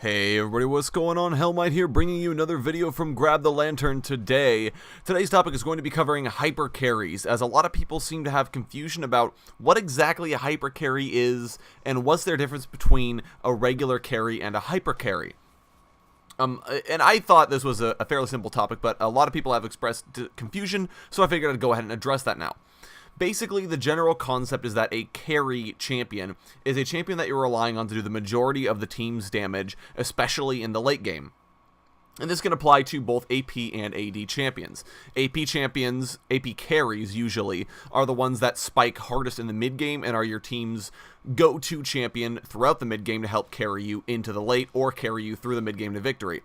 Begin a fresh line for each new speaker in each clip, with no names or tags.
Hey everybody, what's going on? Hellmite here, bringing you another video from Grab the Lantern today. Today's topic is going to be covering hypercarries, as a lot of people seem to have confusion about what exactly a hypercarry is, and what's their difference between a regular carry and a hypercarry. And I thought this was a fairly simple topic, but a lot of people have expressed confusion, so I figured I'd go ahead and address that now. Basically, the general concept is that a carry champion is a champion that you're relying on to do the majority of the team's damage, especially in the late game. And this can apply to both AP and AD champions. AP champions, AP carries usually, are the ones that spike hardest in the mid game and are your team's go-to champion throughout the mid game to help carry you into the late or carry you through the mid game to victory.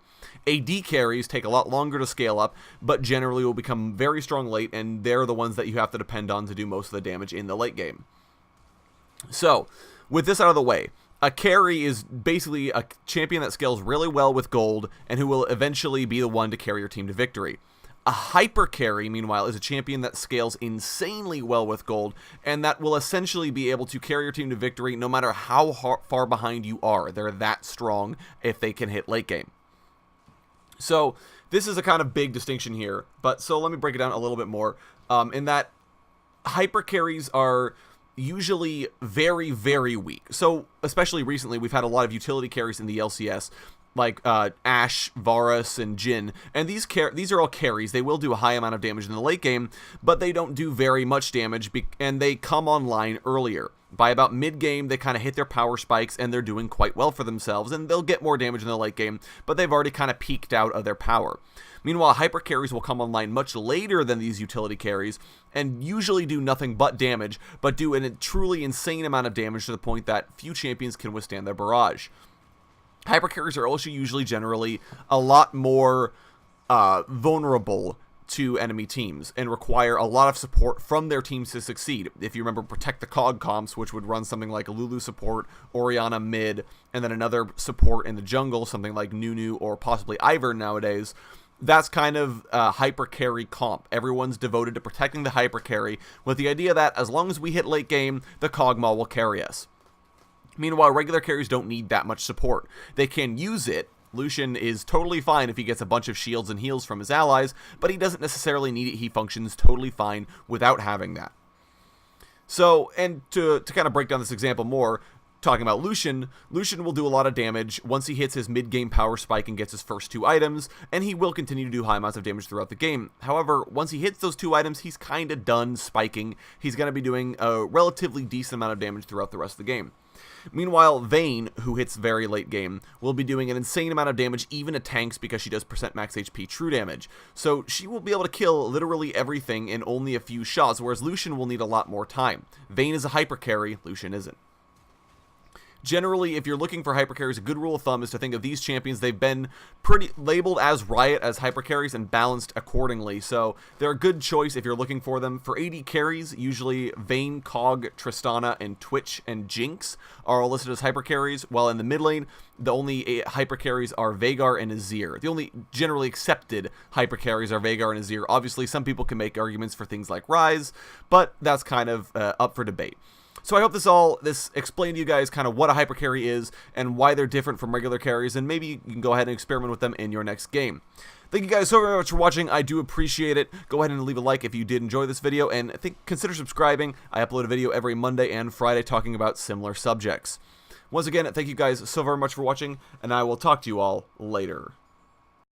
AD carries take a lot longer to scale up, but generally will become very strong late, and they're the ones that you have to depend on to do most of the damage in the late game. So, with this out of the way, a carry is basically a champion that scales really well with gold and who will eventually be the one to carry your team to victory. A hyper carry, meanwhile, is a champion that scales insanely well with gold and that will essentially be able to carry your team to victory no matter how far behind you are. They're that strong if they can hit late game. So this is a kind of big distinction here, but so let me break it down a little bit more. In that hyper carries are usually very, very weak. So, especially recently, we've had a lot of utility carries in the LCS, like Ashe, Varus, and Jhin. And these are all carries. They will do a high amount of damage in the late game, but they don't do very much damage, and they come online earlier. By about mid-game, they kind of hit their power spikes, and they're doing quite well for themselves, and they'll get more damage in the late game, but they've already kind of peaked out of their power. Meanwhile, hyper carries will come online much later than these utility carries, and usually do nothing but damage, but do a truly insane amount of damage to the point that few champions can withstand their barrage. Hyper carries are also usually generally a lot more vulnerable to enemy teams and require a lot of support from their teams to succeed. If you remember Protect the Cog comps, which would run something like Lulu support, Orianna mid, and then another support in the jungle, something like Nunu or possibly Ivern nowadays, that's kind of a hyper carry comp. Everyone's devoted to protecting the hyper carry with the idea that as long as we hit late game, the Kog'Maw will carry us. Meanwhile, regular carries don't need that much support. They can use it. Lucian is totally fine if he gets a bunch of shields and heals from his allies, but he doesn't necessarily need it. He functions totally fine without having that. So, and to kind of break down this example more, talking about Lucian will do a lot of damage once he hits his mid-game power spike and gets his first two items, and he will continue to do high amounts of damage throughout the game. However, once he hits those two items, he's kind of done spiking. He's going to be doing a relatively decent amount of damage throughout the rest of the game. Meanwhile, Vayne, who hits very late game, will be doing an insane amount of damage even to tanks because she does percent max HP true damage. So she will be able to kill literally everything in only a few shots, whereas Lucian will need a lot more time. Vayne is a hyper carry, Lucian isn't. Generally, if you're looking for hypercarries, a good rule of thumb is to think of these champions. They've been pretty labeled as Riot as hypercarries and balanced accordingly, so they're a good choice if you're looking for them. For AD carries, usually Vayne, Kog, Tristana, and Twitch and Jinx are all listed as hypercarries, while in the mid lane, the only hypercarries are Veigar and Azir. The only generally accepted hypercarries are Veigar and Azir. Obviously, some people can make arguments for things like Ryze, but that's kind of up for debate. So I hope this explained to you guys kind of what a hypercarry is and why they're different from regular carries, and maybe you can go ahead and experiment with them in your next game. Thank you guys so very much for watching. I do appreciate it. Go ahead and leave a like if you did enjoy this video, and consider subscribing. I upload a video every Monday and Friday talking about similar subjects. Once again, thank you guys so very much for watching, and I will talk to you all later.